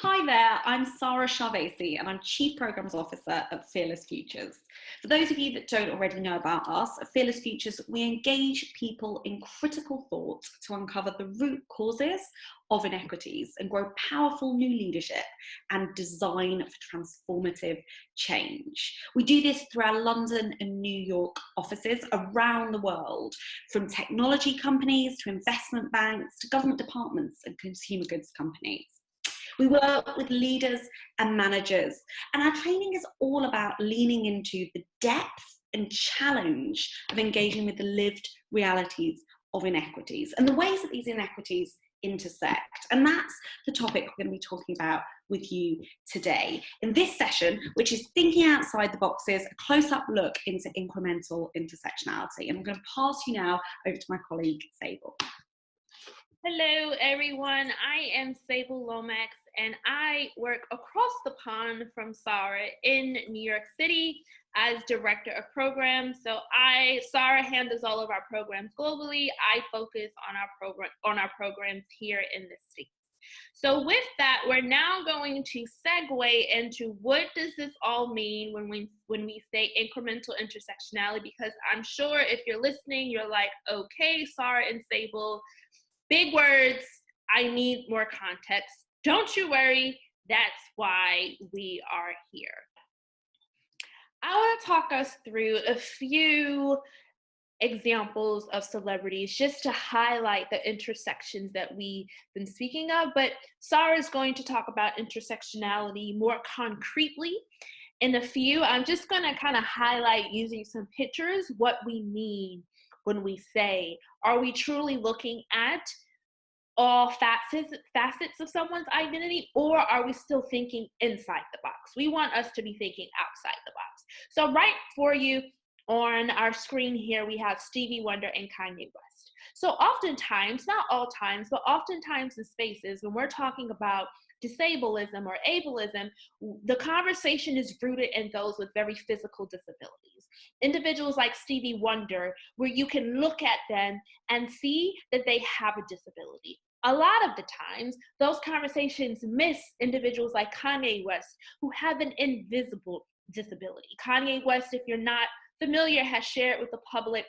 Hi there, I'm Sara Shahvisi and I'm Chief Programs Officer at Fearless Futures. For those of you that don't already know about us, at Fearless Futures, we engage people in critical thought to uncover the root causes of inequities and grow powerful new leadership and design for transformative change. We do this through our London and New York offices around the world, from technology companies to investment banks to government departments and consumer goods companies. We work with leaders and managers, and our training is all about leaning into the depth and challenge of engaging with the lived realities of inequities and the ways that these inequities intersect. And that's the topic we're going to be talking about with you today in this session, which is thinking outside the boxes, a close-up look into incremental intersectionality. And I'm going to pass you now over to my colleague, Sable. Hello, everyone. I am Sable Lomax, and I work across the pond from Sara in New York City as Director of Programs. So Sara handles all of our programs globally. I focus on our programs here in the States. So with that, we're now going to segue into what does this all mean when we say incremental intersectionality, because I'm sure if you're listening, you're like, okay, Sara and Sable, big words, I need more context. Don't you worry, that's why we are here. I want to talk us through a few examples of celebrities just to highlight the intersections that we've been speaking of, but Sara is going to talk about intersectionality more concretely in a few. I'm just going to kind of highlight using some pictures what we mean when we say, are we truly looking at all facets of someone's identity, or are we still thinking inside the box? We want us to be thinking outside the box. So right for you on our screen here, we have Stevie Wonder and Kanye West. So oftentimes, not all times, but oftentimes in spaces when we're talking about disableism or ableism, the conversation is rooted in those with very physical disabilities. Individuals like Stevie Wonder, where you can look at them and see that they have a disability. A lot of the times, those conversations miss individuals like Kanye West, who have an invisible disability. Kanye West, if you're not familiar, has shared with the public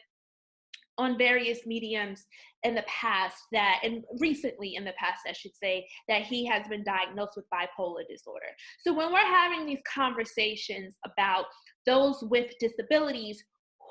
on various mediums in the past and recently in the past, I should say, that he has been diagnosed with bipolar disorder. So when we're having these conversations about those with disabilities,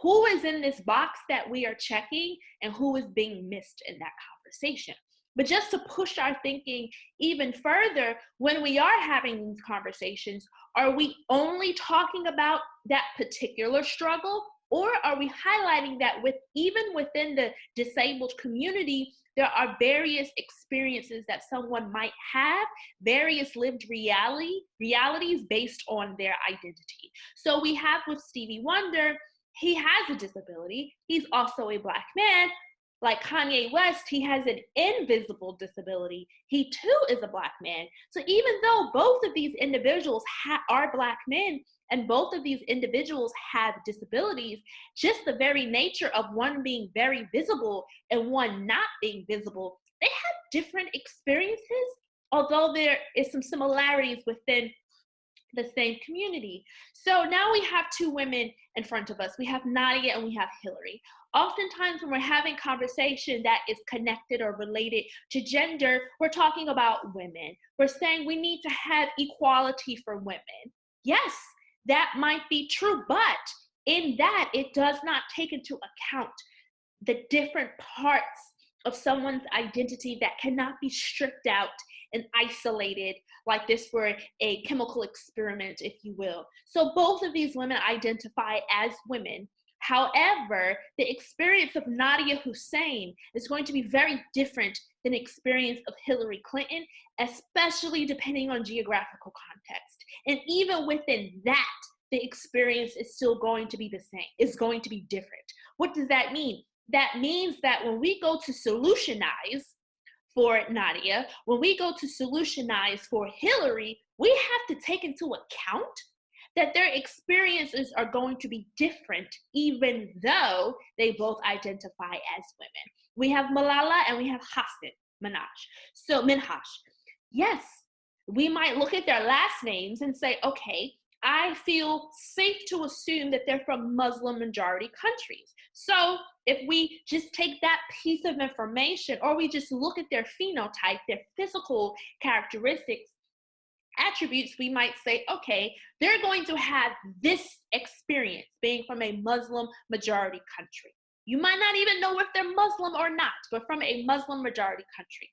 who is in this box that we are checking and who is being missed in that conversation? But just to push our thinking even further, when we are having these conversations, are we only talking about that particular struggle? Or are we highlighting that even within the disabled community, there are various experiences that someone might have, various lived realities based on their identity. So we have with Stevie Wonder, he has a disability. He's also a Black man. Like Kanye West, he has an invisible disability. He too is a Black man. So even though both of these individuals are Black men, and both of these individuals have disabilities, just the very nature of one being very visible and one not being visible, they have different experiences, although there is some similarities within the same community. So now we have two women in front of us. We have Nadia and we have Hillary. Oftentimes when we're having conversation that is connected or related to gender, we're talking about women. We're saying we need to have equality for women. Yes, that might be true, but in that, it does not take into account the different parts of someone's identity that cannot be stripped out and isolated like this were a chemical experiment, if you will. So both of these women identify as women. However, the experience of Nadia Hussein is going to be very different than the experience of Hillary Clinton, especially depending on geographical context. And even within that, the experience is still going to be the same. It's going to be different. What does that mean? That means that when we go to solutionize for Nadia, when we go to solutionize for Hillary, we have to take into account that their experiences are going to be different, even though they both identify as women. We have Malala and we have Minhaj. So Minhaj. Yes, we might look at their last names and say, okay, I feel safe to assume that they're from Muslim majority countries. So if we just take that piece of information, or we just look at their phenotype, their physical characteristics, attributes, we might say, okay, they're going to have this experience being from a Muslim majority country. You might not even know if they're Muslim or not, but from a Muslim majority country.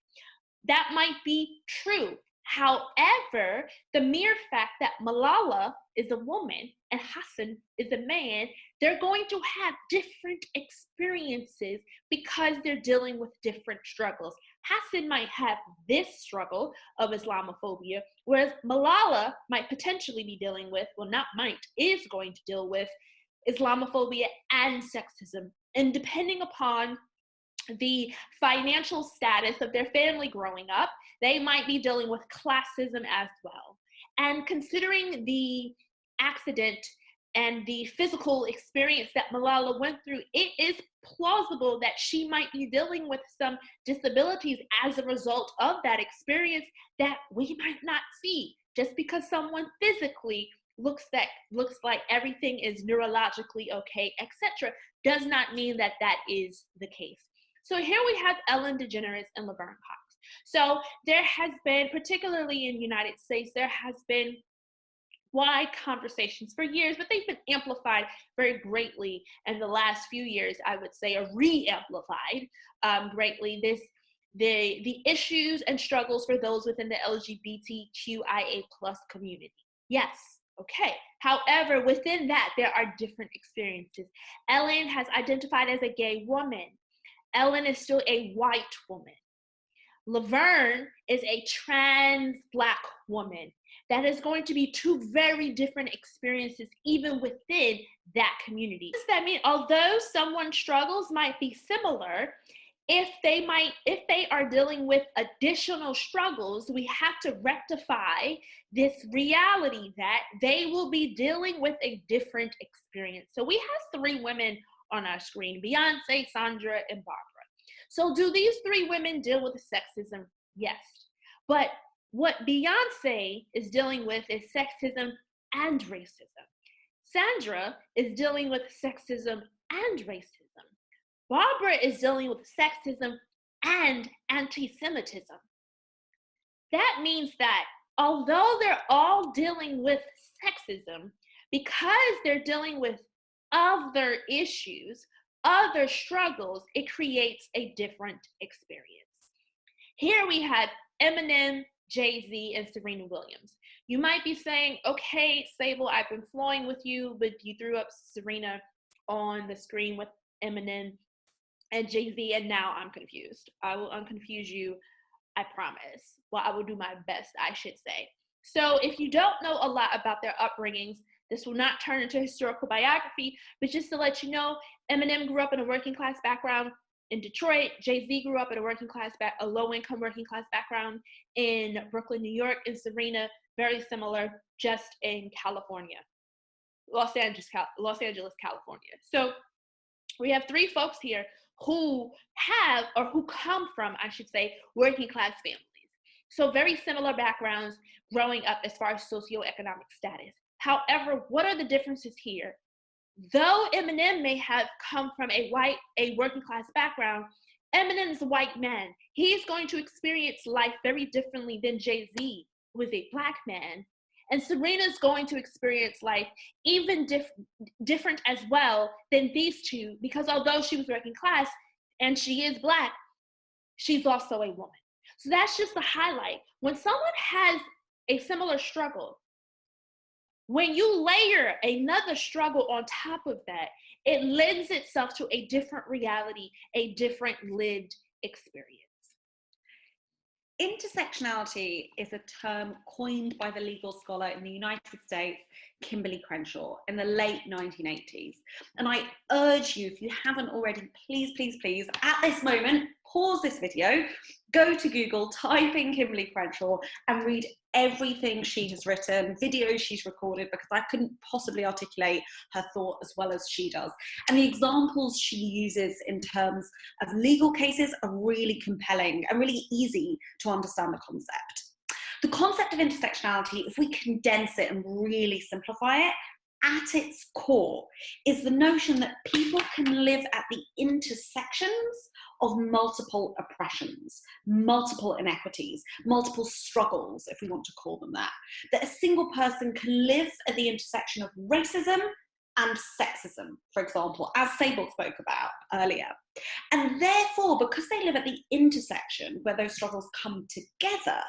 That might be true. However, the mere fact that Malala is a woman and Hassan is a man, they're going to have different experiences because they're dealing with different struggles. Hassan might have this struggle of Islamophobia, whereas Malala might potentially be dealing with, well, not might, is going to deal with Islamophobia and sexism. And depending upon the financial status of their family growing up, they might be dealing with classism as well. And considering the accident and the physical experience that Malala went through, it is plausible that she might be dealing with some disabilities as a result of that experience that we might not see. Just because someone physically looks like everything is neurologically okay, etc., does not mean that that is the case. So here we have Ellen DeGeneres and Laverne Cox. So there has been, particularly in the United States, there has been wide conversations for years, but they've been amplified very greatly in the last few years, I would say, or re-amplified greatly. The issues and struggles for those within the LGBTQIA+ community. Yes, okay. However, within that, there are different experiences. Ellen has identified as a gay woman. Ellen is still a white woman. Laverne is a trans Black woman. That is going to be two very different experiences even within that community. What does that mean? Although someone's struggles might be similar, if they are dealing with additional struggles, we have to rectify this reality that they will be dealing with a different experience. So we have three women on our screen: Beyonce, Sandra, and Barbara. So do these three women deal with sexism? Yes. But what Beyonce is dealing with is sexism and racism. Sandra is dealing with sexism and racism. Barbara is dealing with sexism and anti-Semitism. That means that although they're all dealing with sexism, because they're dealing with other issues, other struggles, it creates a different experience. Here we have Eminem, Jay-Z, and Serena Williams. You might be saying, okay, Sable, I've been flowing with you, but you threw up Serena on the screen with Eminem and Jay-Z, and now I'm confused. I will unconfuse you, I promise. Well, I will do my best, I should say. So if you don't know a lot about their upbringings, this will not turn into historical biography, but just to let you know, Eminem grew up in a working class background in Detroit. Jay-Z grew up in a low-income working class background in Brooklyn, New York, and Serena, very similar, just in California, Los Angeles, California. So we have three folks here who come from, I should say, working class families. So very similar backgrounds growing up as far as socioeconomic status. However, what are the differences here? Though Eminem may have come from a working class background, Eminem is a white man. He's going to experience life very differently than Jay-Z, who is a Black man. And Serena's going to experience life even different as well than these two, because although she was working class and she is Black, she's also a woman. So that's just the highlight. When someone has a similar struggle, when you layer another struggle on top of that, it lends itself to a different reality, a different lived experience. Intersectionality is a term coined by the legal scholar in the United States, Kimberly Crenshaw, in the late 1980s. And I urge you, if you haven't already, please, please, please, at this moment, pause this video, go to Google, type in Kimberly Crenshaw and read everything she has written, videos she's recorded, because I couldn't possibly articulate her thought as well as she does. And the examples she uses in terms of legal cases are really compelling and really easy to understand the concept. The concept of intersectionality, if we condense it and really simplify it, at its core is the notion that people can live at the intersections of multiple oppressions, multiple inequities, multiple struggles, if we want to call them that. That a single person can live at the intersection of racism and sexism, for example, as Sable spoke about earlier. And therefore, because they live at the intersection where those struggles come together,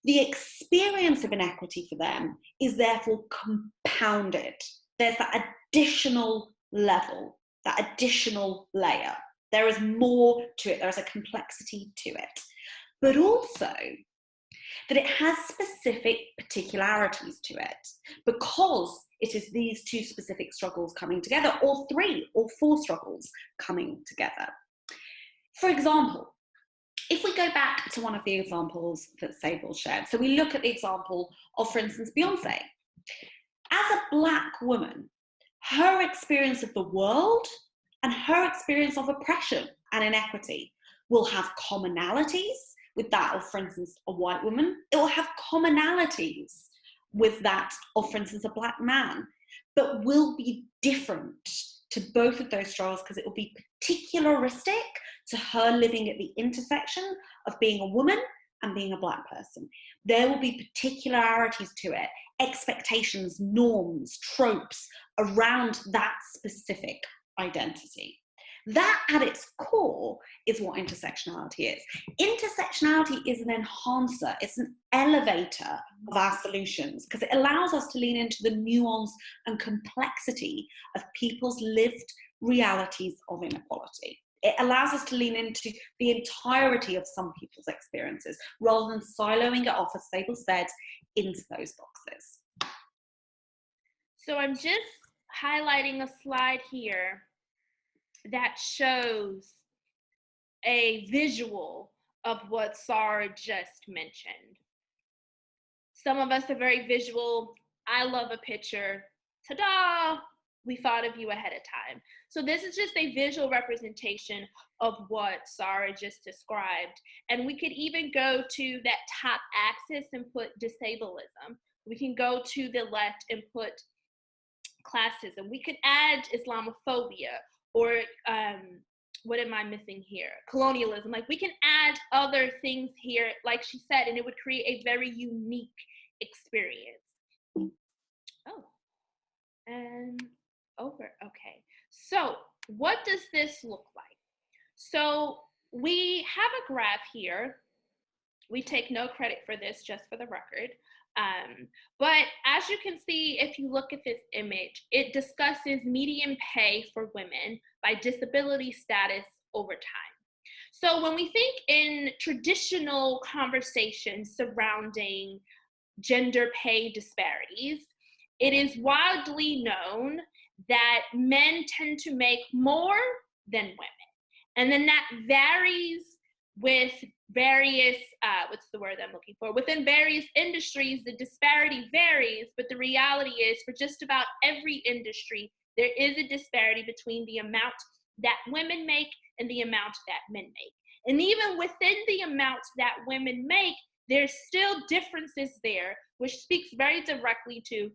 the experience of inequity for them is therefore compounded. There's that additional level, that additional layer. There is more to it, there is a complexity to it. But also that it has specific particularities to it, because it is these two specific struggles coming together, or three or four struggles coming together. For example, if we go back to one of the examples that Sable shared, so we look at the example of, for instance, Beyonce. As a Black woman, her experience of the world and her experience of oppression and inequity will have commonalities with that of, for instance, a white woman. It will have commonalities with that of, for instance, a Black man, but will be different to both of those struggles because it will be particularistic to her living at the intersection of being a woman and being a Black person. There will be particularities to it, expectations, norms, tropes around that specific identity. That at its core is what intersectionality is. Intersectionality is an enhancer, it's an elevator of our solutions, because it allows us to lean into the nuance and complexity of people's lived realities of inequality. It allows us to lean into the entirety of some people's experiences, rather than siloing it off, as Sable said, into those boxes. So I'm just highlighting a slide here that shows a visual of what Sara just mentioned. Some of us are very visual. I love a picture. Ta-da! We thought of you ahead of time. So this is just a visual representation of what Sara just described. And we could even go to that top axis and put disableism. We can go to the left and put classism. We could add Islamophobia, or what am I missing here? Colonialism. Like, we can add other things here, like she said, and it would create a very unique experience. Oh, and over. Okay. So what does this look like? So we have a graph here. We take no credit for this, just for the record. But as you can see, if you look at this image, it discusses median pay for women by disability status over time. So when we think in traditional conversations surrounding gender pay disparities, it is widely known that men tend to make more than women. And then that varies with various, what's the word I'm looking for? Within various industries, the disparity varies, but the reality is for just about every industry, there is a disparity between the amount that women make and the amount that men make. And even within the amount that women make, there's still differences there, which speaks very directly to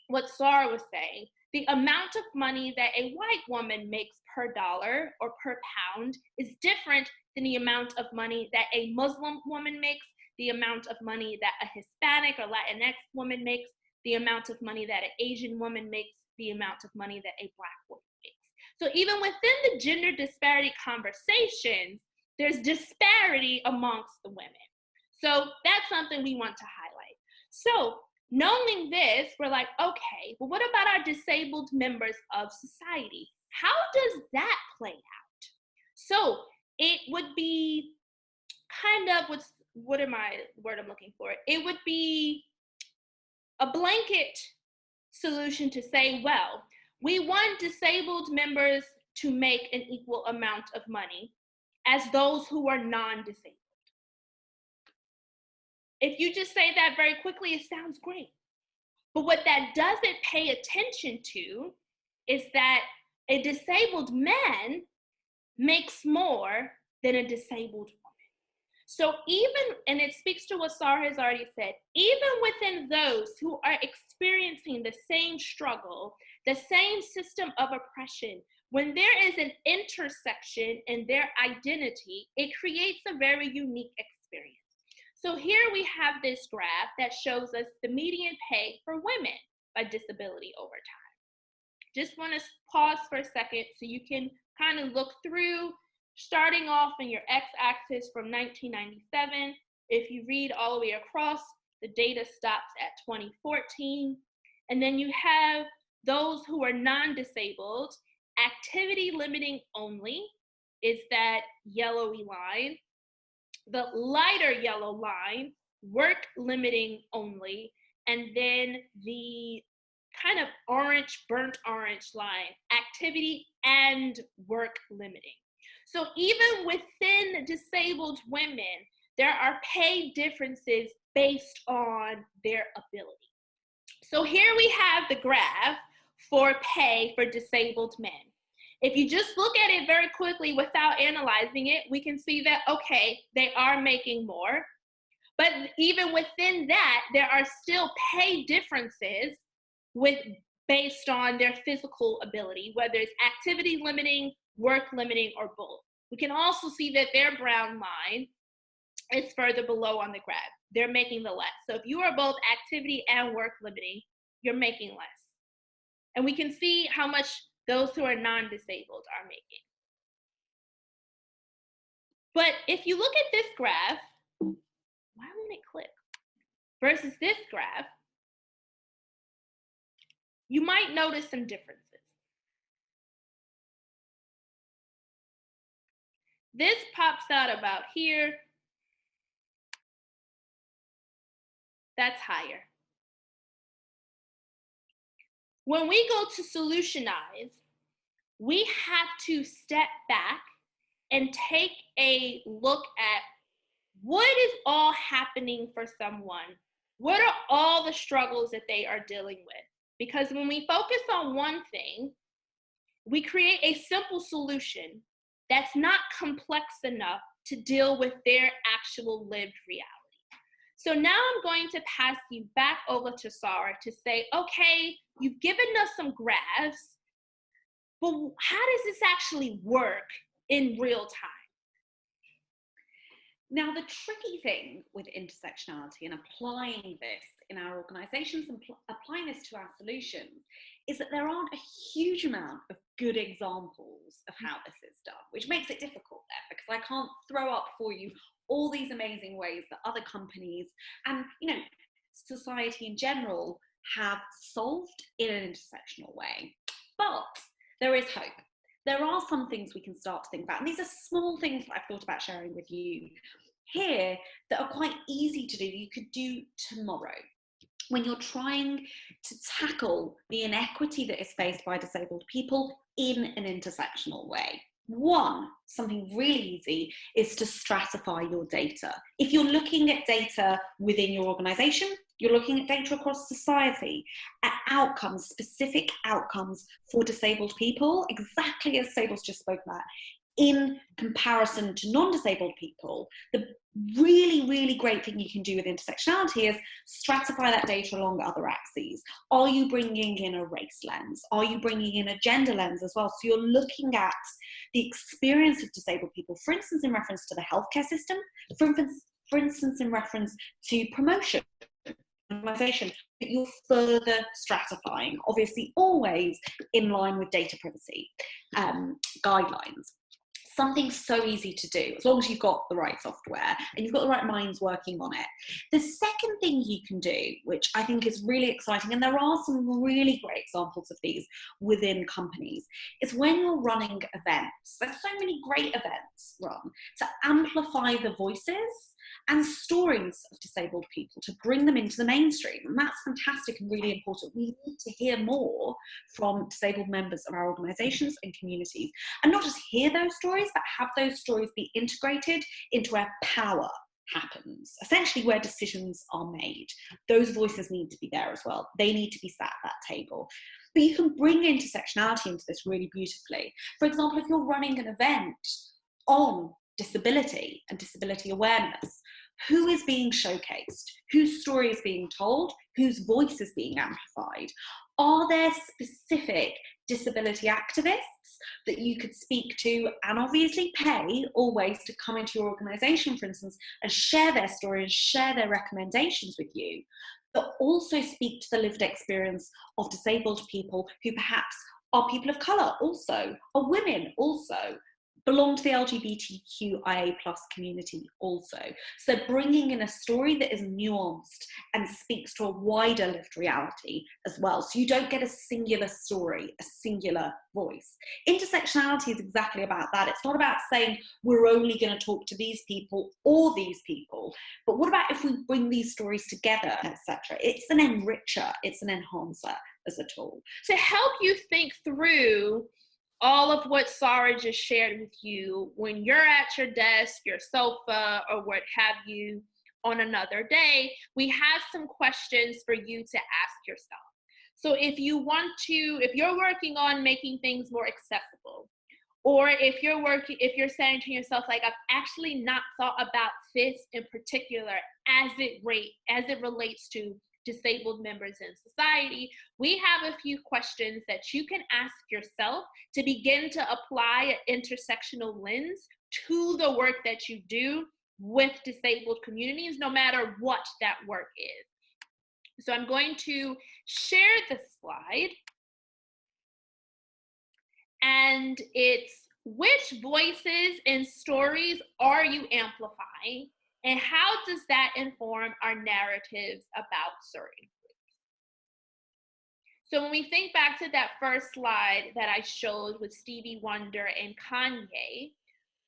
what Sara was saying. The amount of money that a white woman makes per dollar or per pound is different than the amount of money that a Muslim woman makes, the amount of money that a Hispanic or Latinx woman makes, the amount of money that an Asian woman makes, the amount of money that a Black woman makes. So even within the gender disparity conversations, there's disparity amongst the women. So that's something we want to highlight. So knowing this, we're like, okay, well, what about our disabled members of society? How does that play out? So it would be kind of, what am I, word I'm looking for? It would be a blanket solution to say, well, we want disabled members to make an equal amount of money as those who are non-disabled. If you just say that very quickly, it sounds great. But what that doesn't pay attention to is that a disabled man makes more than a disabled woman. So even, and it speaks to what Sara has already said, even within those who are experiencing the same struggle, the same system of oppression, when there is an intersection in their identity, it creates a very unique experience. So here we have this graph that shows us the median pay for women by disability over time. Just want to pause for a second so you can kind of look through, starting off in your x-axis from 1997. If you read all the way across, the data stops at 2014. And then you have those who are non-disabled. Activity limiting only is that yellowy line. The lighter yellow line, work limiting only, and then the kind of orange, burnt orange line, activity and work limiting. So even within disabled women, there are pay differences based on their ability. So here we have the graph for pay for disabled men. If you just look at it very quickly without analyzing it, we can see that, okay, they are making more. But even within that, there are still pay differences based on their physical ability, whether it's activity limiting, work limiting, or both. We can also see that their brown line is further below on the graph. They're making the less. So if you are both activity and work limiting, you're making less. And we can see how much those who are non-disabled are making. But if you look at this graph, why won't it click? Versus this graph, you might notice some differences. This pops out about here. That's higher. When we go to solutionize, we have to step back and take a look at what is all happening for someone. What are all the struggles that they are dealing with? Because when we focus on one thing, we create a simple solution that's not complex enough to deal with their actual lived reality. So now I'm going to pass you back over to Sara to say, okay, you've given us some graphs, but how does this actually work in real time? Now, the tricky thing with intersectionality and applying this in our organisations and applying this to our solutions is that there aren't a huge amount of good examples of how this is done, which makes it difficult there, because I can't throw up for you all these amazing ways that other companies and, society in general have solved in an intersectional way. But there is hope. There are some things we can start to think about, and these are small things that I've thought about sharing with you here that are quite easy to do. You could do tomorrow when you're trying to tackle the inequity that is faced by disabled people in an intersectional way. One, something really easy is to stratify your data. If you're looking at data within your organisation, you're looking at data across society, at outcomes, specific outcomes for disabled people, exactly as Sable's just spoke about, in comparison to non-disabled people. The really, really great thing you can do with intersectionality is stratify that data along other axes. Are you bringing in a race lens? Are you bringing in a gender lens as well? So you're looking at the experience of disabled people, for instance, in reference to the healthcare system, for instance, in reference to promotion, that you're further stratifying, obviously always in line with data privacy guidelines. Something so easy to do, as long as you've got the right software and you've got the right minds working on it. The second thing you can do, which I think is really exciting, and there are some really great examples of these within companies, is when you're running events. There's so many great events run to amplify the voices and stories of disabled people, to bring them into the mainstream. And that's fantastic and really important. We need to hear more from disabled members of our organisations and communities, and not just hear those stories, but have those stories be integrated into where power happens, essentially where decisions are made. Those voices need to be there as well. They need to be sat at that table. But you can bring intersectionality into this really beautifully. For example, if you're running an event on disability and disability awareness. Who is being showcased? Whose story is being told? Whose voice is being amplified? Are there specific disability activists that you could speak to and obviously pay always to come into your organisation, for instance, and share their story and share their recommendations with you, but also speak to the lived experience of disabled people who perhaps are people of colour also, are women also, belong to the LGBTQIA+ community also. So bringing in a story that is nuanced and speaks to a wider lived reality as well. So you don't get a singular story, a singular voice. Intersectionality is exactly about that. It's not about saying we're only going to talk to these people or these people, but what about if we bring these stories together, etc. It's an enricher, it's an enhancer as a tool. To help you think through all of what Sara just shared with you, when you're at your desk, your sofa, or what have you on another day, we have some questions for you to ask yourself. So if you're working on making things more accessible, or if you're saying to yourself, like, I've actually not thought about this in particular as it relates to disabled members in society, we have a few questions that you can ask yourself to begin to apply an intersectional lens to the work that you do with disabled communities, no matter what that work is. So I'm going to share the slide, and it's: which voices and stories are you amplifying? And how does that inform our narratives about certain groups? So when we think back to that first slide that I showed with Stevie Wonder and Kanye,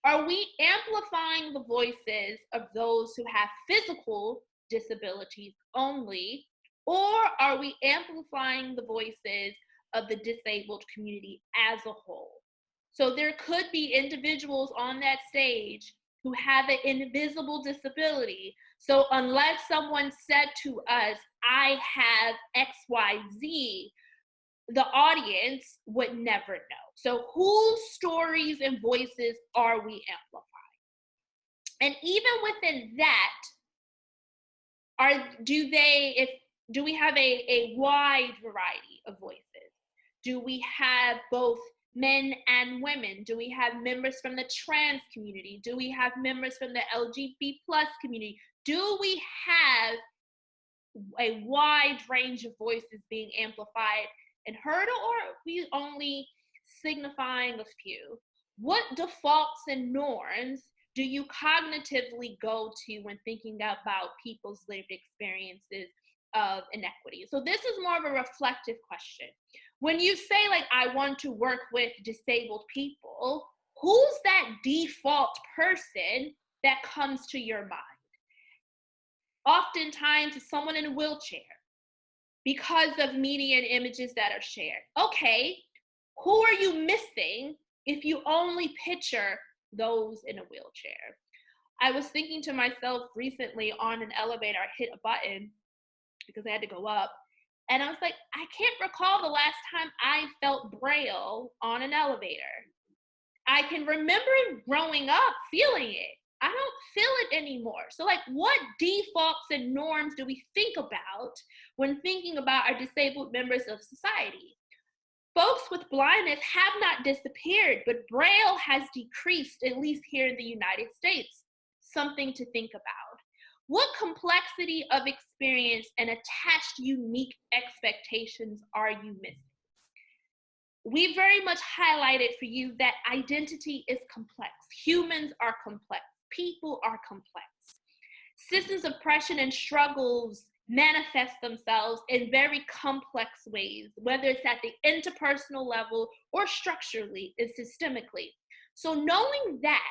are we amplifying the voices of those who have physical disabilities only, or are we amplifying the voices of the disabled community as a whole? So there could be individuals on that stage who have an invisible disability. So unless someone said to us, I have XYZ, the audience would never know. So whose stories and voices are we amplifying? And even within that, do we have a wide variety of voices? Do we have both men and women? Do we have members from the trans community? Do we have members from the LGBT+ community? Do we have a wide range of voices being amplified and heard, or are we only signifying a few? What defaults and norms do you cognitively go to when thinking about people's lived experiences of inequity? So this is more of a reflective question. When you say, like, I want to work with disabled people, who's that default person that comes to your mind? Oftentimes it's someone in a wheelchair because of media and images that are shared. Okay, who are you missing if you only picture those in a wheelchair? I was thinking to myself recently on an elevator, I hit a button because I had to go up, and I was like, I can't recall the last time I felt Braille on an elevator. I can remember growing up feeling it. I don't feel it anymore. So, like, what defaults and norms do we think about when thinking about our disabled members of society? Folks with blindness have not disappeared, but Braille has decreased, at least here in the United States. Something to think about. What complexity of experience and attached unique expectations are you missing? We very much highlighted for you that identity is complex. Humans are complex. People are complex. Systems of oppression and struggles manifest themselves in very complex ways, whether it's at the interpersonal level or structurally and systemically. So knowing that,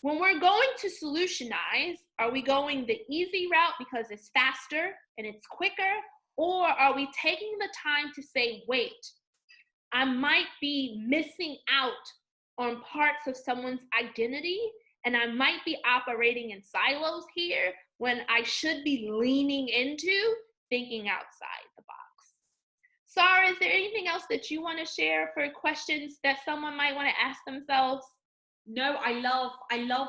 when we're going to solutionize, are we going the easy route because it's faster and it's quicker? Or are we taking the time to say, wait, I might be missing out on parts of someone's identity, and I might be operating in silos here when I should be leaning into thinking outside the box. Sara, is there anything else that you want to share for questions that someone might want to ask themselves? No, I love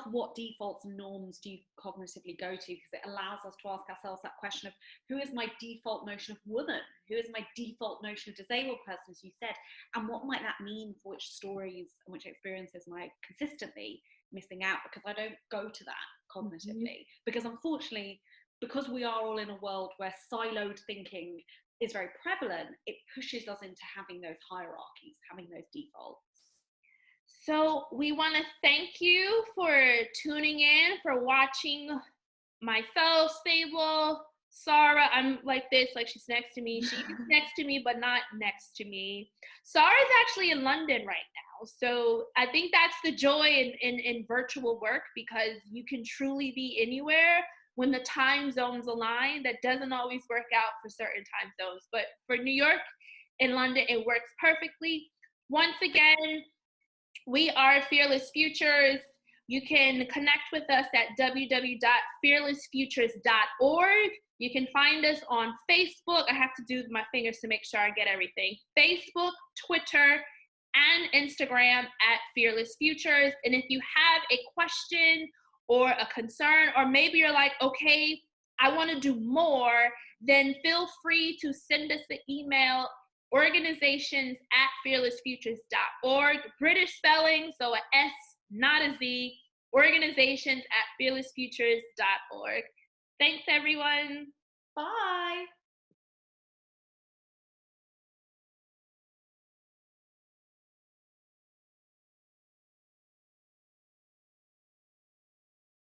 what defaults and norms do you cognitively go to, because it allows us to ask ourselves that question of who is my default notion of woman, who is my default notion of disabled person, as you said, and what might that mean for which stories and which experiences am I consistently missing out because I don't go to that cognitively. Because unfortunately, because we are all in a world where siloed thinking is very prevalent, it pushes us into having those hierarchies, having those defaults. So we want to thank you for tuning in, for watching myself, Sable, Sara. I'm like this, like she's next to me. She's next to me, but not next to me. Sara's actually in London right now. So I think that's the joy in virtual work, because you can truly be anywhere when the time zones align. That doesn't always work out for certain time zones. But for New York and London, it works perfectly. Once again, we are Fearless Futures. You can connect with us at www.fearlessfutures.org. You can find us on Facebook. I have to do my fingers to make sure I get everything. Facebook, Twitter, and Instagram at Fearless Futures. And if you have a question or a concern, or maybe you're like, okay, I want to do more, then feel free to send us an email, organizations@fearlessfutures.org. British spelling, so a S, not a Z. Organizations@fearlessfutures.org. Thanks, everyone. Bye.